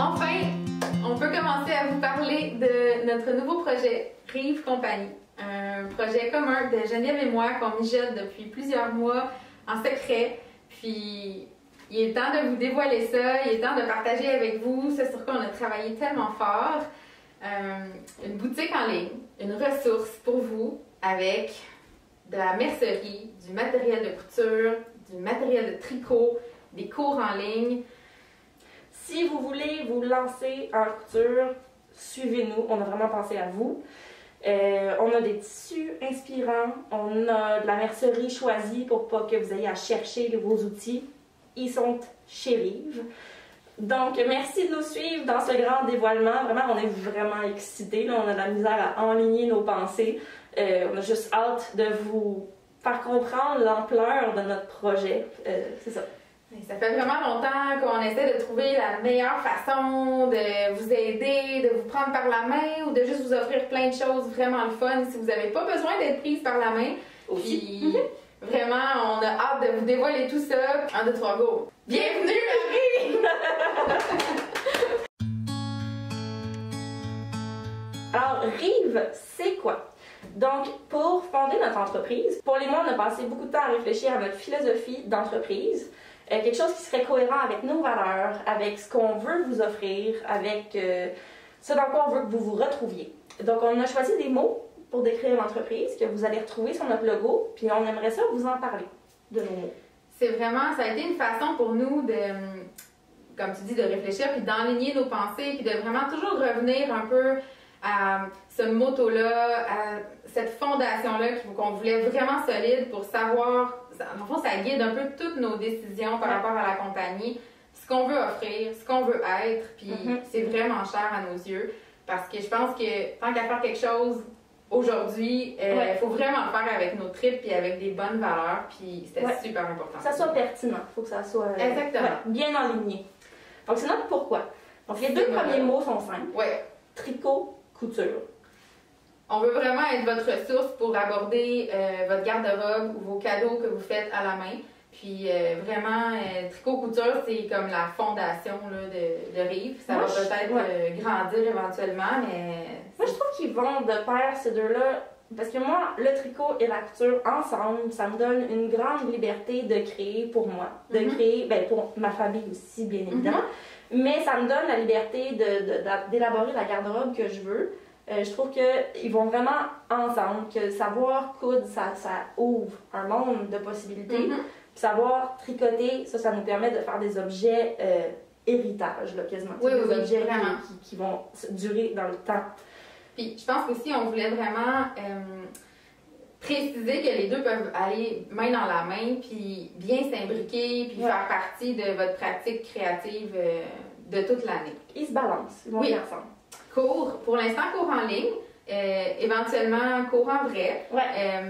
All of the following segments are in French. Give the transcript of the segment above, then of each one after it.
Enfin, on peut commencer à vous parler de notre nouveau projet, Rive Compagnie. Un projet commun de Geneviève et moi qu'on mijote depuis plusieurs mois en secret. Puis, il est temps de vous dévoiler ça, il est temps de partager avec vous ce sur quoi on a travaillé tellement fort. Une boutique en ligne, une ressource pour vous avec de la mercerie, du matériel de couture, du matériel de tricot, des cours en ligne. Si vous voulez vous lancer en couture, suivez-nous, on a vraiment pensé à vous. On a des tissus inspirants, on a de la mercerie choisie pour pas que vous ayez à chercher vos outils. Ils sont chez Rive. Donc, merci de nous suivre dans ce grand dévoilement. Vraiment, on est vraiment excités. Là, on a de la misère à enligner nos pensées. On a juste hâte de vous faire comprendre l'ampleur de notre projet. C'est ça. Ça fait vraiment longtemps qu'on essaie de trouver la meilleure façon de vous aider, de vous prendre par la main ou de juste vous offrir plein de choses vraiment le fun si vous n'avez pas besoin d'être prise par la main. Puis, vraiment, on a hâte de vous dévoiler tout ça. 1, 2, 3, go! Bienvenue à Rive! Alors, Rive, c'est quoi? Donc, pour fonder notre entreprise, pour les mois, on a passé beaucoup de temps à réfléchir à notre philosophie d'entreprise. Quelque chose qui serait cohérent avec nos valeurs, avec ce qu'on veut vous offrir, avec ce dans quoi on veut que vous vous retrouviez. Donc, on a choisi des mots pour décrire l'entreprise que vous allez retrouver sur notre logo, puis on aimerait ça vous en parler de nos mots. C'est vraiment, ça a été une façon pour nous de, comme tu dis, de réfléchir, puis d'enligner nos pensées, puis de vraiment toujours revenir un peu à ce motto-là, à cette fondation-là qu'on voulait vraiment solide pour savoir, en fond, ça guide un peu toutes nos décisions par rapport à la compagnie, ce qu'on veut offrir, ce qu'on veut être, puis c'est vraiment cher à nos yeux, parce que je pense que tant qu'à faire quelque chose aujourd'hui, il faut vraiment le faire avec nos tripes puis avec des bonnes valeurs, puis c'était super important. Que ça soit pertinent, il faut que ça soit bien aligné. Donc, c'est notre pourquoi. Donc, les deux premiers mots sont simples. Tricot, couture. On veut vraiment être votre ressource pour aborder votre garde-robe ou vos cadeaux que vous faites à la main. Puis vraiment, tricot couture, c'est comme la fondation là, de Rive. Ça va peut-être grandir éventuellement, mais... Moi, je trouve qu'ils vont de pair, ces deux-là. Parce que moi, le tricot et la couture ensemble, ça me donne une grande liberté de créer pour moi. De créer, ben, pour ma famille aussi, bien évidemment. Mais ça me donne la liberté d'élaborer la garde-robe que je veux. Je trouve qu'ils vont vraiment ensemble, que savoir coudre, ça ouvre un monde de possibilités. Puis savoir tricoter, ça nous permet de faire des objets héritage, là, quasiment. Des objets qui vont durer dans le temps. Puis je pense qu'aussi, on voulait vraiment préciser que les deux peuvent aller main dans la main, puis bien s'imbriquer, puis faire partie de votre pratique créative de toute l'année. Ils se balancent, ils vont bien ensemble. Cours, pour l'instant, cours en ligne. Éventuellement cours en vrai.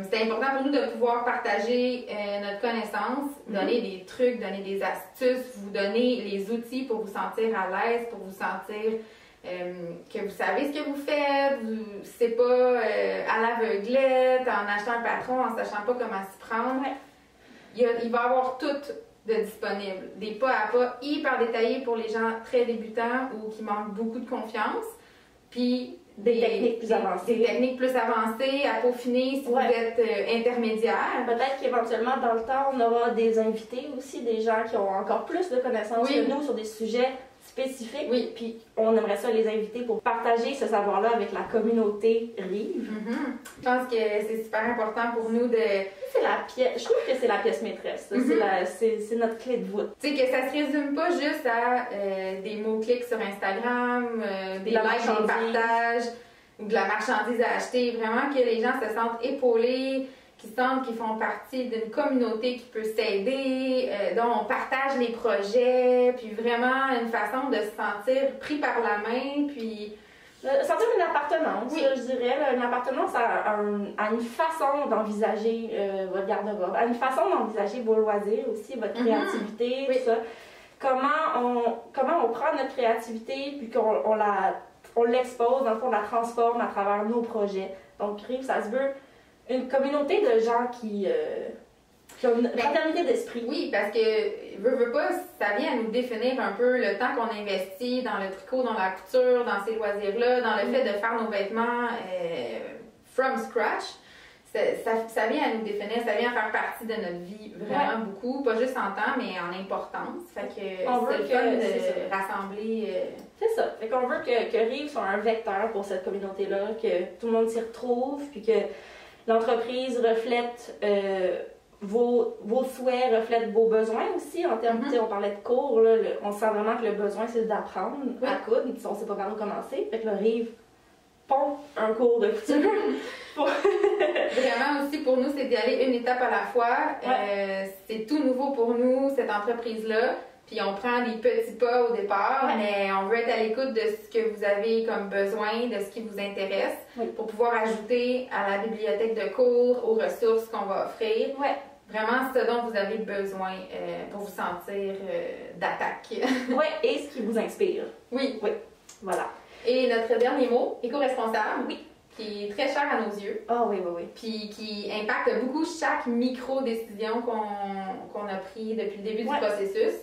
C'est important pour nous de pouvoir partager notre connaissance, donner des trucs, donner des astuces, vous donner les outils pour vous sentir à l'aise, pour vous sentir que vous savez ce que vous faites, c'est pas à l'aveuglette, en achetant un patron, en sachant pas comment s'y prendre. Il va y avoir tout de disponible. Des pas à pas hyper détaillés pour les gens très débutants ou qui manquent beaucoup de confiance. Puis des techniques plus avancées. Des techniques plus avancées à peaufiner si vous êtes intermédiaire. Peut-être qu'éventuellement, dans le temps, on aura des invités aussi, des gens qui ont encore plus de connaissances que nous sur des sujets spécifiques. Puis on aimerait ça les inviter pour partager ce savoir-là avec la communauté Rive. Je pense que c'est super important pour nous de... C'est la pièce, je trouve que c'est la pièce maîtresse. C'est notre clé de voûte. Tu sais, que ça se résume pas juste à des mots-clics sur Instagram, des likes, des partages, ou de la marchandise à acheter. Vraiment que les gens se sentent épaulés, qu'ils sentent qu'ils font partie d'une communauté qui peut s'aider, dont on partage les projets, puis vraiment une façon de se sentir pris par la main, puis... sentir une appartenance, je dirais. Une appartenance à une façon d'envisager votre garde-robe, à une façon d'envisager vos loisirs aussi, votre créativité, tout ça. Comment on prend notre créativité, puis on l'expose, dans le fond, on la transforme à travers nos projets. Donc, Rive, ça se veut une communauté de gens qui ont une fraternité d'esprit. Oui, parce que, veux pas, ça vient à nous définir un peu le temps qu'on investit dans le tricot, dans la couture, dans ces loisirs-là, dans le fait de faire nos vêtements from scratch. Ça vient à nous définir, ça vient à faire partie de notre vie vraiment beaucoup, pas juste en temps, mais en importance. Fait que c'est le fun de rassembler. C'est ça. Fait qu'on veut que Rive soit un vecteur pour cette communauté-là, que tout le monde s'y retrouve, puis que l'entreprise reflète vos souhaits, reflète vos besoins aussi. En termes, on parlait de cours, là, on sent vraiment que le besoin, c'est d'apprendre à coudre, puis on sait pas par où commencer. Fait que le Rive pond un cours de couture. Vraiment aussi pour nous, c'est d'y aller une étape à la fois. C'est tout nouveau pour nous, cette entreprise-là. Puis on prend des petits pas au départ, mais on veut être à l'écoute de ce que vous avez comme besoin, de ce qui vous intéresse, pour pouvoir ajouter à la bibliothèque de cours, aux ressources qu'on va offrir. Vraiment ce dont vous avez besoin pour vous sentir d'attaque. Et ce qui vous inspire. Oui. Voilà. Et notre dernier mot, éco-responsable. Qui est très cher à nos yeux. Puis qui impacte beaucoup chaque micro-décision qu'on a pris depuis le début du processus.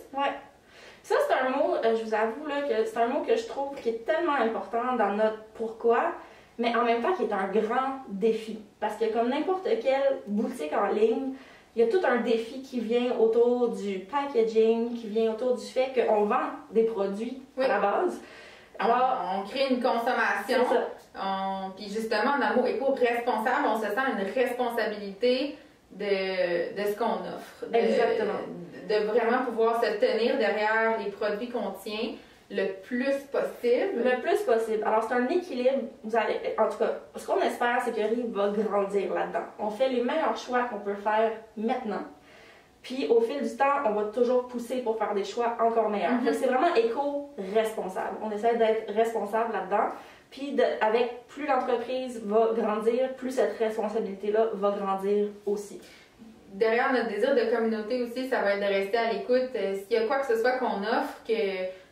Ça, c'est un mot, je vous avoue, là, que c'est un mot que je trouve qui est tellement important dans notre pourquoi, mais en même temps qui est un grand défi. Parce que comme n'importe quelle boutique en ligne, il y a tout un défi qui vient autour du packaging, qui vient autour du fait qu'on vend des produits à la base. Alors, on crée une consommation. Puis justement, dans le mot éco-responsable, on se sent une responsabilité de ce qu'on offre. Exactement. De vraiment pouvoir se tenir derrière les produits qu'on tient le plus possible. Le plus possible. Alors, c'est un équilibre. En tout cas, ce qu'on espère, c'est que Rive va grandir là-dedans. On fait les meilleurs choix qu'on peut faire maintenant. Puis au fil du temps, on va toujours pousser pour faire des choix encore meilleurs. C'est vraiment éco-responsable. On essaie d'être responsable là-dedans. Puis avec plus l'entreprise va grandir, plus cette responsabilité-là va grandir aussi. Derrière notre désir de communauté aussi, ça va être de rester à l'écoute. S'il y a quoi que ce soit qu'on offre, que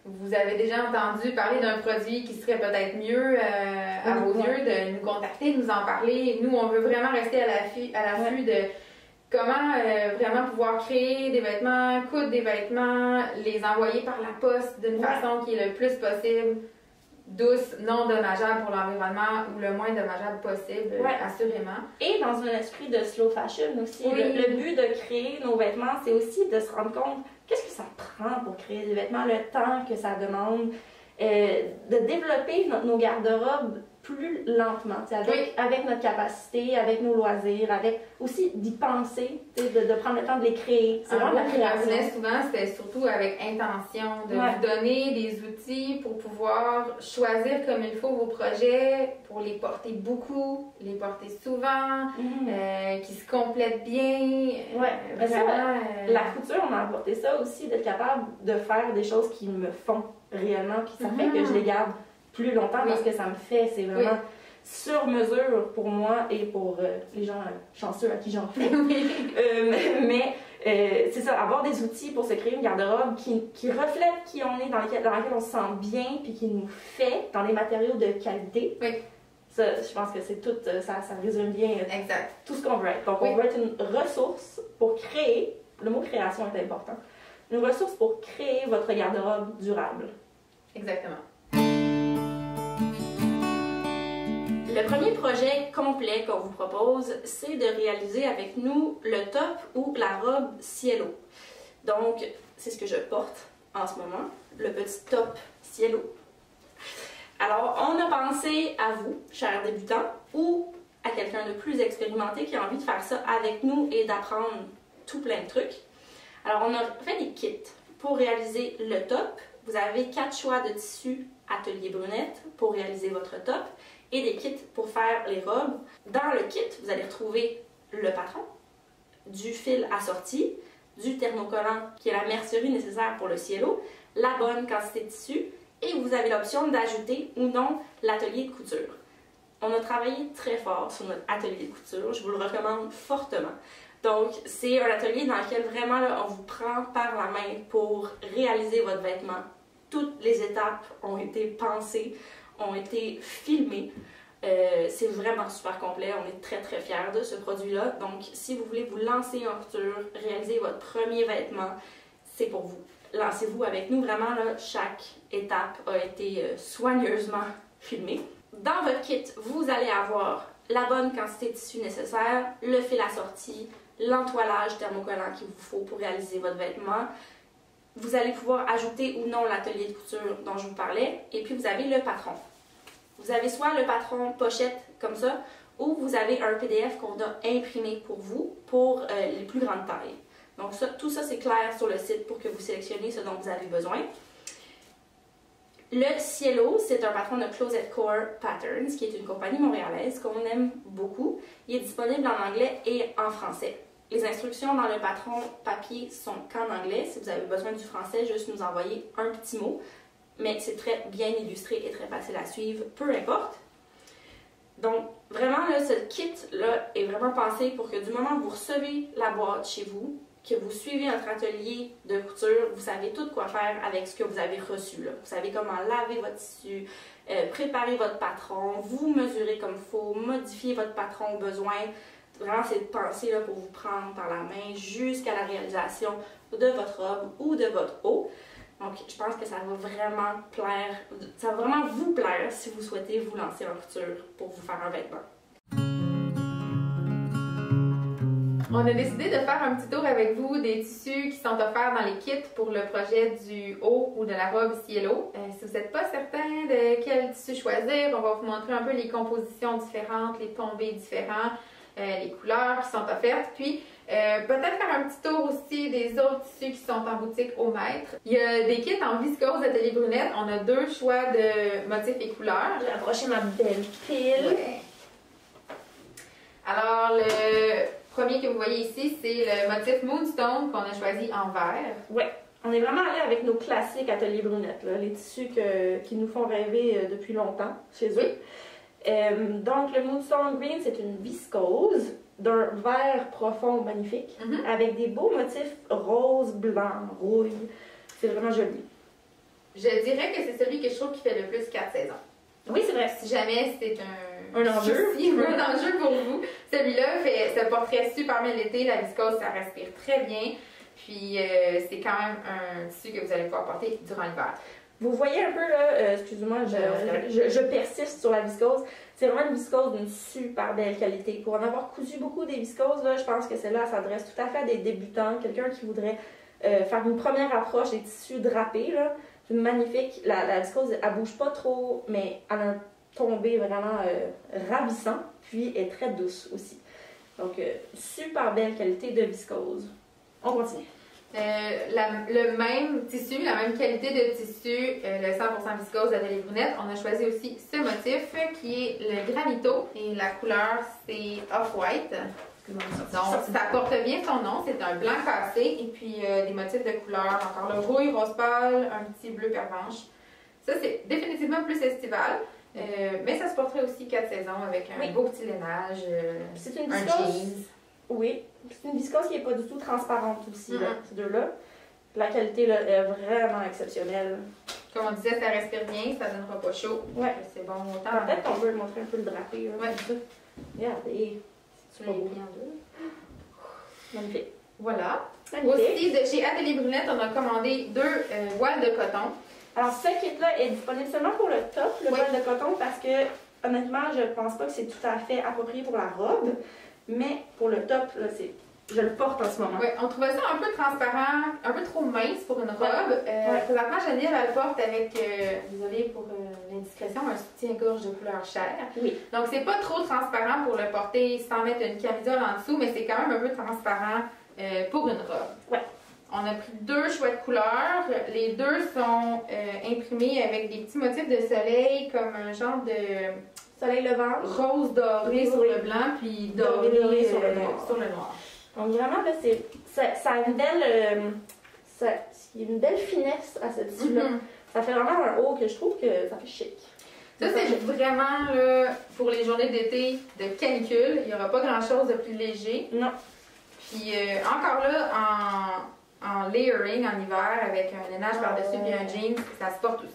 vous avez déjà entendu parler d'un produit qui serait peut-être mieux à vos yeux, de nous contacter, de nous en parler. Nous, on veut vraiment rester à l'affût de comment vraiment pouvoir créer des vêtements, coudre des vêtements, les envoyer par la poste d'une façon qui est le plus possible douce, non dommageable pour l'environnement ou le moins dommageable possible, assurément. Et dans un esprit de slow fashion aussi. Le but de créer nos vêtements, c'est aussi de se rendre compte qu'est-ce que ça prend pour créer des vêtements, le temps que ça demande, de développer nos garde-robes plus lentement, avec notre capacité, avec nos loisirs, avec aussi d'y penser, de prendre le temps de les créer. C'est vraiment la création. Souvent, c'était surtout avec intention, de vous donner des outils pour pouvoir choisir comme il faut vos projets, pour les porter beaucoup, les porter souvent, qui se complètent bien. La couture, on a apporté ça aussi, d'être capable de faire des choses qui me font réellement, puis ça fait que je les garde plus longtemps parce que ça me fait, c'est vraiment sur mesure pour moi et pour les gens chanceux à qui j'en fais. C'est ça, avoir des outils pour se créer une garde-robe qui reflète qui on est, dans laquelle on se sent bien, puis qui nous fait dans des matériaux de qualité. Ça, je pense que c'est tout, ça résume bien tout ce qu'on veut être. Donc, on veut être une ressource pour créer, le mot création est important, une ressource pour créer votre garde-robe durable. Exactement. Le premier projet complet qu'on vous propose, c'est de réaliser avec nous le top ou la robe cielo. Donc, c'est ce que je porte en ce moment, le petit top cielo. Alors, on a pensé à vous, chers débutants, ou à quelqu'un de plus expérimenté qui a envie de faire ça avec nous et d'apprendre tout plein de trucs. Alors, on a fait des kits pour réaliser le top. Vous avez 4 choix de tissus Atelier Brunette pour réaliser votre top et des kits pour faire les robes. Dans le kit, vous allez retrouver le patron, du fil assorti, du thermocollant qui est la mercerie nécessaire pour le cielo, la bonne quantité de tissu et vous avez l'option d'ajouter ou non l'atelier de couture. On a travaillé très fort sur notre atelier de couture, je vous le recommande fortement. Donc, c'est un atelier dans lequel vraiment là, on vous prend par la main pour réaliser votre vêtement. Toutes les étapes ont été pensées, ont été filmées. C'est vraiment super complet, on est très très fiers de ce produit-là. Donc, si vous voulez vous lancer en couture, réaliser votre premier vêtement, c'est pour vous. lancez-vous avec nous. Vraiment, là, chaque étape a été soigneusement filmée. Dans votre kit, vous allez avoir la bonne quantité de tissu nécessaire, le fil assorti, l'entoilage thermocollant qu'il vous faut pour réaliser votre vêtement. Vous allez pouvoir ajouter ou non l'atelier de couture dont je vous parlais. Et puis, vous avez le patron. Vous avez soit le patron pochette comme ça, ou vous avez un PDF qu'on a imprimé pour vous pour les plus grandes tailles. Donc, tout ça, c'est clair sur le site pour que vous sélectionnez ce dont vous avez besoin. Le Cielo, c'est un patron de Closet Core Patterns, qui est une compagnie montréalaise qu'on aime beaucoup. Il est disponible en anglais et en français. Les instructions dans le patron papier sont qu'en anglais. Si vous avez besoin du français, juste nous envoyer un petit mot. Mais c'est très bien illustré et très facile à suivre, peu importe. Donc, vraiment, là, ce kit-là est vraiment pensé pour que du moment où vous recevez la boîte chez vous, que vous suivez notre atelier de couture, vous savez tout quoi faire avec ce que vous avez reçu. Là. Vous savez comment laver votre tissu, préparer votre patron, vous mesurer comme il faut, modifier votre patron au besoin. Vraiment, c'est de penser là, pour vous prendre par la main jusqu'à la réalisation de votre robe ou de votre haut. Donc, je pense que ça va vraiment plaire, ça va vraiment vous plaire si vous souhaitez vous lancer en couture pour vous faire un vêtement. On a décidé de faire un petit tour avec vous des tissus qui sont offerts dans les kits pour le projet du haut ou de la robe Cielo. Si vous n'êtes pas certain de quel tissu choisir, on va vous montrer un peu les compositions différentes, les tombés différents, les couleurs qui sont offertes. Puis, peut-être faire un petit tour aussi des autres tissus qui sont en boutique au mètre. Il y a des kits en viscose Atelier Brunette. On a 2 choix de motifs et couleurs. Je vais approcher ma belle pile. Ouais. Alors, le premier que vous voyez ici, c'est le motif Moonstone qu'on a choisi en vert. Ouais, on est vraiment allé avec nos classiques Atelier Brunette, là, les tissus qui nous font rêver depuis longtemps chez eux. Donc, le Moonstone Green, c'est une viscose d'un vert profond magnifique avec des beaux motifs rose, blanc, rouille. C'est vraiment joli. Je dirais que c'est celui que je trouve qui fait le plus 4 saisons. Oui, c'est vrai. Si jamais c'est un enjeu. Un enjeu pour vous. Celui-là fait ce portrait super bien l'été. La viscose, ça respire très bien. Puis, c'est quand même un tissu que vous allez pouvoir porter durant l'hiver. Vous voyez un peu, là, excusez-moi, je persiste sur la viscose. C'est vraiment une viscose d'une super belle qualité. Pour en avoir cousu beaucoup des viscoses, là, je pense que celle-là s'adresse tout à fait à des débutants, quelqu'un qui voudrait faire une première approche des tissus drapés. C'est magnifique. La viscose, elle bouge pas trop, mais elle a un tombé vraiment ravissant, puis est très douce aussi. Donc, super belle qualité de viscose. On continue. Le même tissu, la même qualité de tissu, le 100% viscose d'Atelier Brunette. On a choisi aussi ce motif qui est le granito et la couleur c'est off-white. Donc ça porte bien son nom, c'est un blanc cassé et puis des motifs de couleur, encore le rouille, rose pâle, un petit bleu pervenche. Ça c'est définitivement plus estival. Mais ça se porterait aussi 4 saisons avec un beau petit lainage, c'est une viscose. Oui, c'est une viscose qui n'est pas du tout transparente aussi, là, ces deux-là. La qualité là, est vraiment exceptionnelle. Comme on disait, ça respire bien, ça ne donnera pas chaud. Ouais. C'est bon autant. Peut-être qu'on veut montrer un peu le drapé. Là, comme ça. Regardez. C'est pas beau. Magnifique. Voilà. Magnifique. Aussi, de chez Atelier Brunette, on a commandé 2 voiles de coton. Alors, ce kit-là est disponible seulement pour le top, le voile de coton, parce que, honnêtement, je pense pas que c'est tout à fait approprié pour la robe. Mais pour le top, là, je le porte en ce moment. Oui, on trouvait ça un peu transparent, un peu trop mince pour une robe. Présentement, Geneviève, elle porte avec, désolée pour l'indiscrétion, un soutien-gorge de couleur chair. Oui. Donc, c'est pas trop transparent pour le porter sans mettre une camisole en dessous, mais c'est quand même un peu transparent pour une robe. Oui. On a pris 2 chouettes couleurs. Les 2 sont imprimés avec des petits motifs de soleil, comme un genre de soleil levant, rose doré sur le blanc, puis doré sur le noir. Donc vraiment, là, ça a une belle, une belle finesse à ce tissu-là. Ça fait vraiment un haut que je trouve que ça fait chic. Ça, c'est vraiment là, pour les journées d'été de canicule. Il n'y aura pas grand-chose de plus léger. Non. Puis encore là, en layering en hiver, avec un lainage par-dessus et un jean, ça se porte aussi.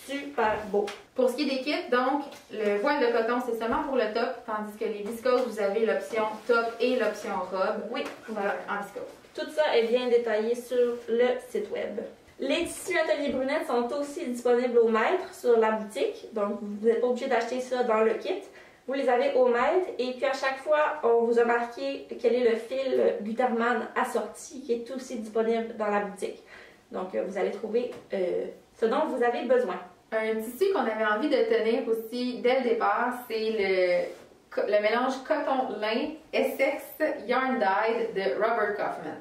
Super beau. Pour ce qui est des kits, donc, le voile de coton, c'est seulement pour le top, tandis que les viscoses, vous avez l'option top et l'option robe. Oui, voilà. En viscose. Tout ça est bien détaillé sur le site web. Les tissus Atelier Brunette sont aussi disponibles au mètre sur la boutique, donc vous n'êtes pas obligé d'acheter ça dans le kit. Vous les avez au mètre et puis à chaque fois, on vous a marqué quel est le fil Gutermann assorti qui est aussi disponible dans la boutique. Donc vous allez trouver ce dont vous avez besoin. Un tissu qu'on avait envie de tenir aussi dès le départ, c'est le mélange coton-lin Essex Yarn Dyed de Robert Kaufman.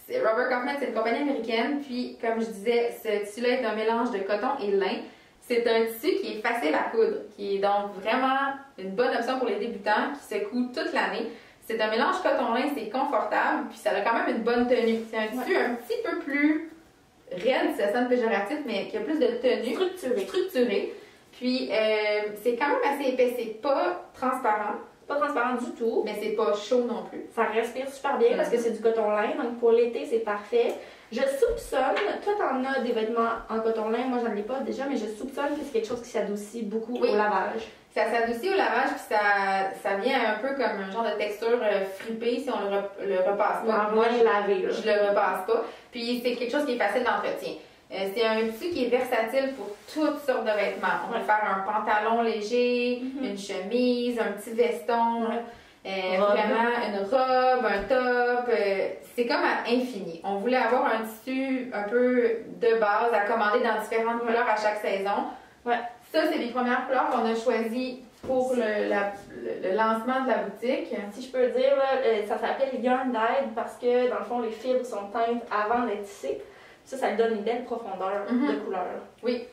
Robert Kaufman, c'est une compagnie américaine, puis comme je disais, ce tissu-là est un mélange de coton et lin. C'est un tissu qui est facile à coudre, qui est donc vraiment une bonne option pour les débutants, qui se coud toute l'année. C'est un mélange coton-lin, c'est confortable, puis ça a quand même une bonne tenue. C'est un tissu un petit peu plus raide, ça sonne péjoratif, mais qui a plus de tenue. Structuré. Puis c'est quand même assez épais, c'est pas transparent. Pas transparent du tout. Mais c'est pas chaud non plus. Ça respire super bien parce que c'est du coton lin, donc pour l'été, c'est parfait. Je soupçonne, toi t'en as des vêtements en coton lin, moi j'en ai pas déjà, mais je soupçonne que c'est quelque chose qui s'adoucit beaucoup au lavage. Ça s'adoucit au lavage, puis ça vient un peu comme un genre de texture fripée si on le repasse pas. Moi, je le repasse pas. Puis c'est quelque chose qui est facile d'entretien. C'est un tissu qui est versatile pour toutes sortes de vêtements. On peut faire un pantalon léger, une chemise, un petit veston, vraiment une robe, un top. C'est comme à infini. On voulait avoir un tissu un peu de base à commander dans différentes couleurs à chaque saison. Ça, c'est les premières couleurs qu'on a choisies pour le lancement de la boutique. Si je peux dire, là, ça s'appelle Yarn Dyed parce que, dans le fond, les fibres sont teintes avant d'être tissées. Ça lui donne une belle profondeur de couleur. Oui.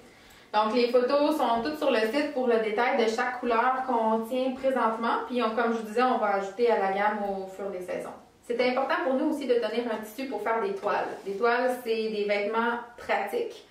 Donc, les photos sont toutes sur le site pour le détail de chaque couleur qu'on tient présentement. Puis, comme je vous disais, on va ajouter à la gamme au fur des saisons. C'est important pour nous aussi de tenir un tissu pour faire des toiles. Des toiles, c'est des vêtements pratiques.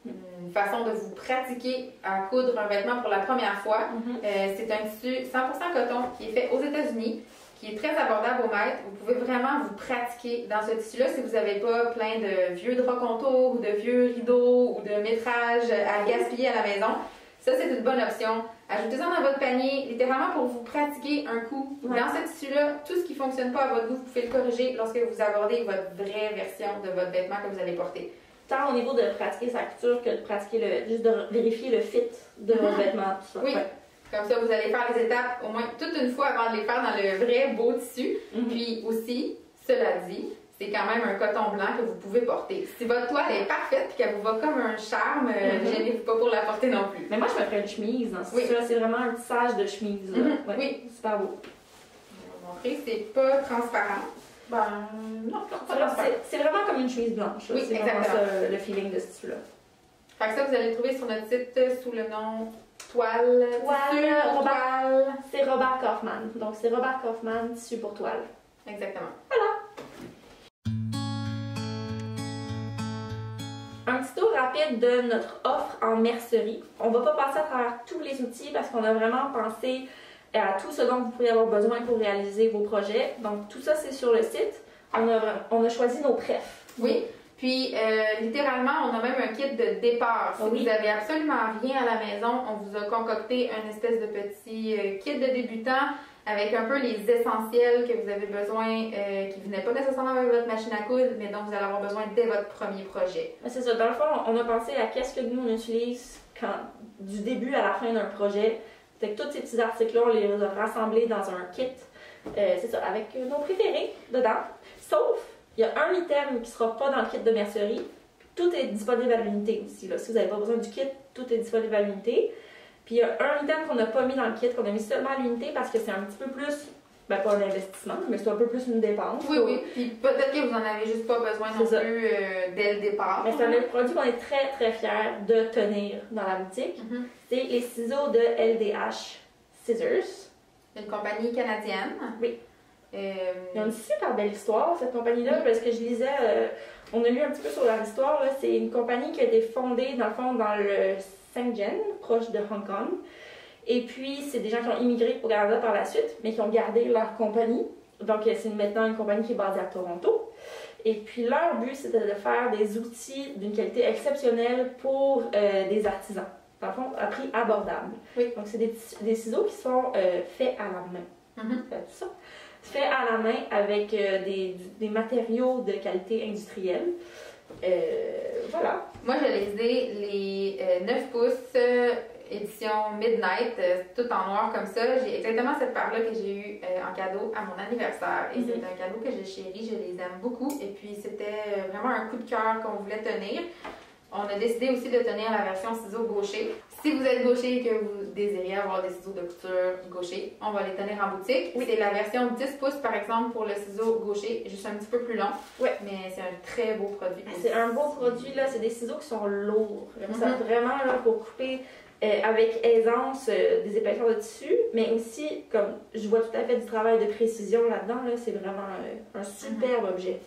Une façon de vous pratiquer à coudre un vêtement pour la première fois. C'est un tissu 100% coton qui est fait aux États-Unis, qui est très abordable au mètre. Vous pouvez vraiment vous pratiquer dans ce tissu-là si vous n'avez pas plein de vieux draps contours ou de vieux rideaux ou de métrages à gaspiller à la maison. Ça, c'est une bonne option. Ajoutez-en dans votre panier, littéralement pour vous pratiquer un coup. Dans ce tissu-là, tout ce qui ne fonctionne pas à votre goût, vous pouvez le corriger lorsque vous abordez votre vraie version de votre vêtement que vous allez porter. Tant au niveau de pratiquer sa couture que de pratiquer juste de vérifier le fit de votre vêtement. Tout ça. Oui. Comme ça, vous allez faire les étapes au moins toute une fois avant de les faire dans le vrai beau tissu. Puis aussi, cela dit, c'est quand même un coton blanc que vous pouvez porter. Si votre toile est parfaite et qu'elle vous va comme un charme, ne gênez-vous pas pour la porter non plus. Mais moi, je me ferais une chemise. Hein. C'est vraiment un tissage de chemise. Oui. Super beau. Je vais vous montrer, c'est pas transparent. Non, pas transparent. C'est vraiment comme une chemise blanche. Oui, c'est exactement. vraiment ça, le feeling de ce tissu-là. Fait que ça, vous allez le trouver sur notre site sous le nom Toile. C'est Robert Kaufman. Donc, c'est Robert Kaufman, tissu pour toile. Exactement. Voilà. Un petit tour rapide de notre offre en mercerie. On va pas passer à travers tous les outils parce qu'on a vraiment pensé à tout ce dont vous pourriez avoir besoin pour réaliser vos projets. Donc, tout ça, c'est sur le site. On a choisi nos prefs. Oui. Puis, littéralement, on a même un kit de départ. Si vous n'avez absolument rien à la maison, on vous a concocté un espèce de petit kit de débutant avec un peu les essentiels que vous avez besoin, qui ne venaient pas nécessairement avec votre machine à coudre, mais dont vous allez avoir besoin dès votre premier projet. C'est ça. Dans le fond, on a pensé à qu'est-ce que nous, on utilise du début à la fin d'un projet. Fait que tous ces petits articles-là, on les a rassemblés dans un kit. C'est ça, avec nos préférés dedans. Sauf, il y a un item qui ne sera pas dans le kit de mercerie. Tout est disponible à l'unité aussi. Là. Si vous n'avez pas besoin du kit, tout est disponible à l'unité. Puis il y a un item qu'on n'a pas mis dans le kit, qu'on a mis seulement à l'unité parce que c'est un petit peu plus, pas un investissement, mais c'est un peu plus une dépense. Oui. Puis peut-être que vous n'en avez juste pas besoin non plus dès le départ. Mais c'est un produit qu'on est très très fiers de tenir dans la boutique. C'est les ciseaux de LDH Scissors. Une compagnie canadienne. Oui. Ils ont une super belle histoire, cette compagnie-là, parce que je lisais, on a lu un petit peu sur leur histoire. C'est une compagnie qui a été fondée, dans le fond, dans le Shenzhen, proche de Hong Kong. Et puis, c'est des gens qui ont immigré au Canada par la suite, mais qui ont gardé leur compagnie. Donc, c'est maintenant une compagnie qui est basée à Toronto. Et puis, leur but, c'était de faire des outils d'une qualité exceptionnelle pour des artisans. Dans le fond, à prix abordable. Oui. Donc, c'est des ciseaux qui sont faits à la main. Tout ça. Fait à la main avec des matériaux de qualité industrielle. Voilà. Moi, je les ai les 9 pouces édition Midnight, tout en noir comme ça. J'ai exactement cette paire-là que j'ai eue en cadeau à mon anniversaire. Et c'est un cadeau que j'ai chéri, je les aime beaucoup. Et puis, c'était vraiment un coup de cœur qu'on voulait tenir. On a décidé aussi de tenir la version ciseaux gaucher. Si vous êtes gaucher et que vous désirez avoir des ciseaux de couture gaucher, on va les tenir en boutique. Oui. C'est la version 10 pouces, par exemple, pour le ciseau gaucher, juste un petit peu plus long. Ouais. Mais c'est un très beau produit. C'est un beau produit, là. C'est des ciseaux qui sont lourds. Ça, vraiment, là, pour couper avec aisance des épaisseurs de tissu, mais aussi, comme je vois tout à fait du travail de précision là-dedans, là, c'est vraiment un superbe objet.